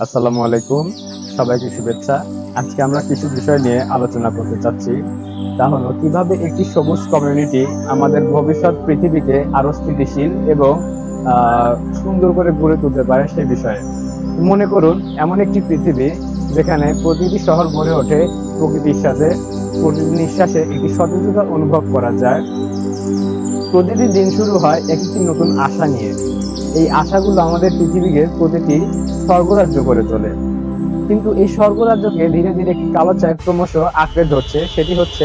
আসসালামু আলাইকুম, সবাইকে শুভেচ্ছা। আজকে আমরা কিছু বিষয় নিয়ে আলোচনা করতে চাচ্ছি। তা হলো কিভাবে একটি সবুজ কমিউনিটি আমাদের ভবিষ্যৎ পৃথিবীকে আরো স্থিতিশীল এবং আহ, সুন্দর করে গড়ে তুলতে পারে সে বিষয়ে। মনে করুন এমন একটি পৃথিবী যেখানে প্রতিটি শহর গড়ে ওঠে প্রকৃতির সাথে, প্রতিটি নিঃশ্বাসে একটি সতেজতা অনুভব করা যায়। প্রতিটি দিন শুরু হয় এক একটি নতুন আশা নিয়ে। এই আশাগুলো আমাদের পৃথিবীকে প্রতিটি স্বর্গরাজ্য করে তোলে। কিন্তু এই স্বর্গরাজ্যকে ধীরে ধীরে একটি কালো ছায়া ক্রমশ আঁকড়ে ধরছে, সেটি হচ্ছে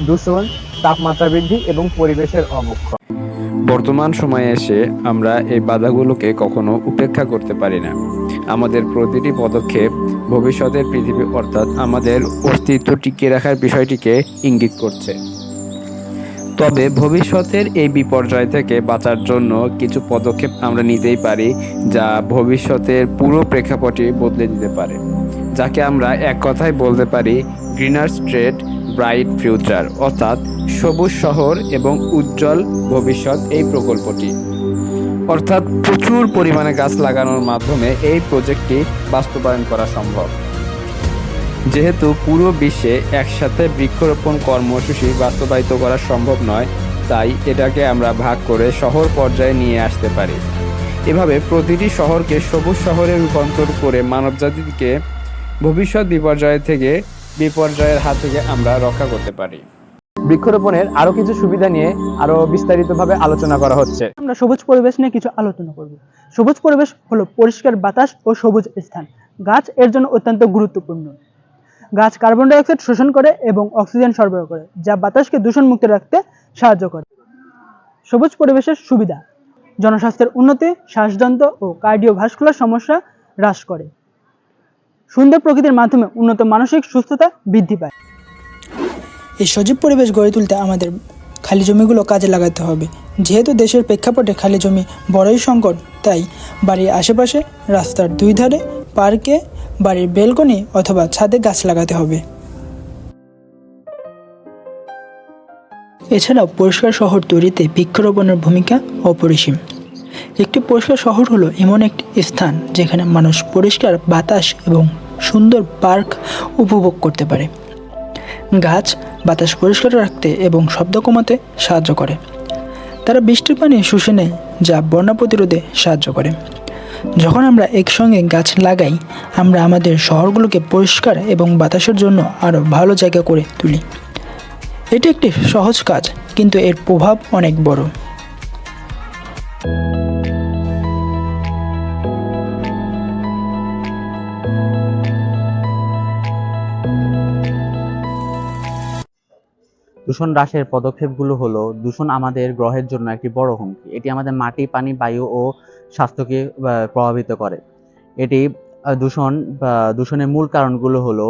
দূষণ, তাপমাত্রা বৃদ্ধি এবং পরিবেশের অবক্ষয়। বর্তমান সময়ে এসে আমরা এই বাধাগুলোকে কখনো উপেক্ষা করতে পারি না। আমাদের প্রতিটি পদক্ষেপ ভবিষ্যতের পৃথিবী অর্থাৎ আমাদের অস্তিত্ব টিকিয়ে রাখার বিষয়টিকে ইঙ্গিত করছে। তবে ভবিষ্যতের এই বিপর্যয় থেকে বাঁচার জন্য কিছু পদক্ষেপ আমরা নিতেই পারি, যা ভবিষ্যতের পুরো প্রেক্ষাপটই বদলে দিতে পারে, যাকে আমরা এক কথায় বলতে পারি গ্রিনার স্ট্রেট ব্রাইট ফিউচার, অর্থাৎ সবুজ শহর এবং উজ্জ্বল ভবিষ্যৎ। এই প্রকল্পটি অর্থাৎ প্রচুর পরিমাণে গাছ লাগানোর মাধ্যমে এই প্রজেক্টটি বাস্তবায়ন করা সম্ভব। যেহেতু পুরো বিশ্বে একসাথে বৃক্ষরোপণ কর্মসূচি বাস্তবায়িত করা সম্ভব নয়, তাই এটাকে আমরা ভাগ করে শহর পর্যায়ে নিয়ে আসতে পারি। এভাবে প্রতিটি শহরকে সবুজ শহরে রূপান্তর করে মানবজাতিকে ভবিষ্যৎ বিপর্যয়ের হাত থেকে আমরা রক্ষা করতে পারি। বৃক্ষরোপণের আরো কিছু সুবিধা নিয়ে আরো বিস্তারিতভাবে আলোচনা করা হচ্ছে। আমরা সবুজ পরিবেশ নিয়ে কিছু আলোচনা করব। সবুজ পরিবেশ হলো পরিষ্কার বাতাস ও সবুজ স্থান। গাছ এর জন্য অত্যন্ত গুরুত্বপূর্ণ। গাছ কার্বন ডাই অক্সাইড শোষণ করে এবং অক্সিজেন সরবরাহ করে, যা বাতাসকে দূষণ মুক্ত রাখতে সাহায্য করে। সবুজ পরিবেশের সুবিধা: জনস্বাস্থ্যের উন্নতি, শ্বাসযন্ত্র ও কার্ডিওভাস্কুলার সমস্যা হ্রাস করে। সুন্দর প্রকৃতির মাধ্যমে উন্নত মানসিক সুস্থতা বৃদ্ধি পায়। এই সজীব পরিবেশ গড়ে তুলতে আমাদের খালি জমিগুলো কাজে লাগাতে হবে। যেহেতু দেশের প্রেক্ষাপটে খালি জমি বড়ই সংকট, তাই বাড়ির আশেপাশে, রাস্তার দুই ধারে, পার্কে, বাড়ির বেলকনি অথবা ছাদে গাছ লাগাতে হবে। এছাড়াও পরিষ্কার শহর তৈরিতে বৃক্ষরোপণের ভূমিকা অপরিসীম। একটি পরিষ্কার শহর হলো এমন একটি স্থান যেখানে মানুষ পরিষ্কার বাতাস এবং সুন্দর পার্ক উপভোগ করতে পারে। গাছ বাতাস পরিষ্কার রাখতে এবং শব্দ কমাতে সাহায্য করে। তারা বৃষ্টির পানি শুষে নেয়, যা বন্যা প্রতিরোধে সাহায্য করে। যখন আমরা একসঙ্গে গাছ লাগাই, আমরা আমাদের শহরগুলোকে পরিষ্কার এবং বাতাসের জন্য আরও ভালো জায়গা করে তুলি। এটি একটি সহজ কাজ, কিন্তু এর প্রভাব অনেক বড়। দূষণ হ্রাসের পদক্ষেপগুলো হলো, দূষণ আমাদের গ্রহের জন্য একটি বড় হুমকি। এটি আমাদের মাটি, পানি, বায়ু ও স্বাস্থ্যকে প্রভাবিত করে। এটি দূষণের মূল কারণগুলো হলো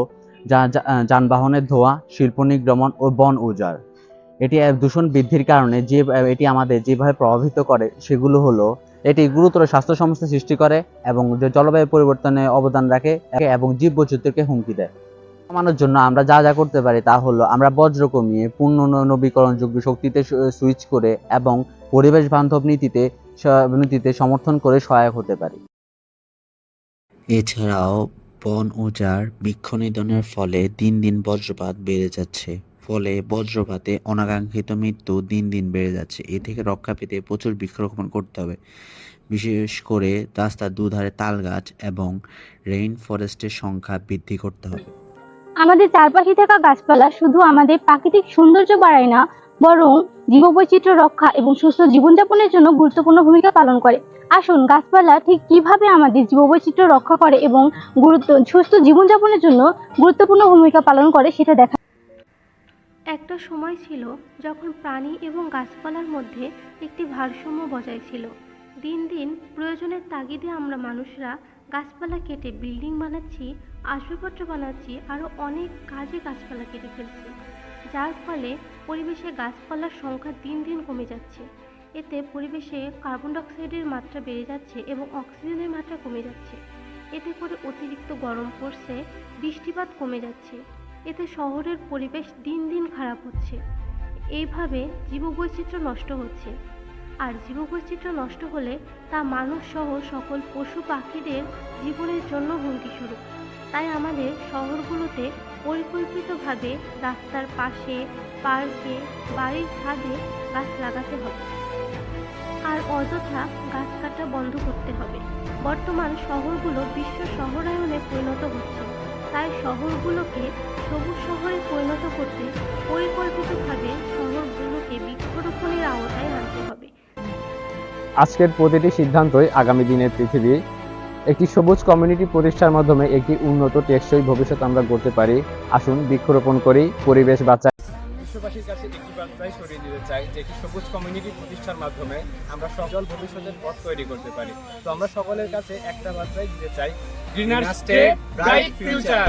যানবাহনের ধোঁয়া, শিল্প নির্গমন ও বন উজাড়। এটি দূষণ বৃদ্ধির কারণে এটি আমাদের যেভাবে প্রভাবিত করে সেগুলো হলো, এটি গুরুতর স্বাস্থ্য সমস্যা সৃষ্টি করে এবং জলবায়ু পরিবর্তনে অবদান রাখে এবং জীববৈচিত্র্যকে হুমকি দেয়। কমানোর জন্য আমরা যা যা করতে পারি তা হলো, আমরা বজ্র কমিয়ে পূর্ণ নবীকরণযোগ্য শক্তিতে সুইচ করে এবং পরিবেশ বান্ধব নীতিতে সমর্থন করে সহায়ক হতে পারি। এছাড়াও বন উজাড়, বৃক্ষ নিধনের ফলে দিন দিন বজ্রপাত বেড়ে যাচ্ছে। ফলে বজ্রপাতে অনাকাঙ্ক্ষিত মৃত্যু দিন দিন বেড়ে যাচ্ছে। এ থেকে রক্ষা পেতে প্রচুর বৃক্ষরোপণ করতে হবে। বিশেষ করে রাস্তার দুধারে তাল গাছ এবং রেইন ফরেস্টের সংখ্যা বৃদ্ধি করতে হবে। আমাদের চারপাশে থাকা গাছপালা শুধু আমাদের প্রাকৃতিক সৌন্দর্য বাড়ায় না, বরং জীববৈচিত্র্য রক্ষা এবং সুস্থ জীবনযাপনের জন্য গুরুত্বপূর্ণ ভূমিকা পালন করে। আসুন গাছপালা ঠিক কিভাবে আমাদের জীববৈচিত্র্য রক্ষা করে এবং সুস্থ জীবনযাপনের জন্য গুরুত্বপূর্ণ ভূমিকা পালন করে সেটা দেখা। একটা সময় ছিল যখন প্রাণী এবং গাছপালার মধ্যে একটি ভারসাম্য বজায় ছিল। দিন দিন প্রয়োজনের তাগিদে আমরা মানুষরা গাছপালা কেটে বিল্ডিং বানাচ্ছি, আসবাবপত্র বানাচ্ছি, আরও অনেক কাজে গাছপালা কেটে ফেলছি, যার ফলে পরিবেশে গাছপালার সংখ্যা দিন দিন কমে যাচ্ছে। এতে পরিবেশে কার্বন ডাইঅক্সাইডের মাত্রা বেড়ে যাচ্ছে এবং অক্সিজেনের মাত্রা কমে যাচ্ছে। এতে করে অতিরিক্ত গরম পড়ছে, বৃষ্টিপাত কমে যাচ্ছে। এতে শহরের পরিবেশ দিন দিন খারাপ হচ্ছে। এইভাবে জীববৈচিত্র্য নষ্ট হচ্ছে। আর জীববৈচিত্র্য নষ্ট হলে তা মানুষ সহ সকল পশু পাখিদের জীবনের জন্য হুমকি স্বরূপ। তাই আমাদের শহরগুলোতে পরিকল্পিতভাবে রাস্তার পাশে, পার্কে, বাড়ির ছাদে গাছ লাগাতে হবে আর অযথা গাছ কাটা বন্ধ করতে হবে। বর্তমান শহরগুলো বিশ্ব শহরায়নে পরিণত হচ্ছে, তাই শহরগুলোকে সবুজ শহরে পরিণত করতে পরিকল্পিতভাবে শহরগুলোকে বৃক্ষরোপণের আওতায় আনতে হবে। আজকের প্রতিটি সিদ্ধান্তই আগামী দিনের পৃথিবী একটি সবুজ কমিউনিটি প্রতিষ্ঠার মাধ্যমে একটি উন্নত টেকসই ভবিষ্যৎ আমরা গড়তে পারি। আসুন বৃক্ষরোপণ করি, পরিবেশ বাঁচাই। বিশ্ববাসীর কাছে একটি বার্তাই ছড়িয়ে দিতে চাই যে একটি সবুজ কমিউনিটি প্রতিষ্ঠার মাধ্যমে আমরা সজল ভবিষ্যতের পথ তৈরি করতে পারি। তো আমরা সকলের কাছে একটা বার্তাই দিতে চাই, গ্রিনার স্টেট ব্রাইট ফিউচার।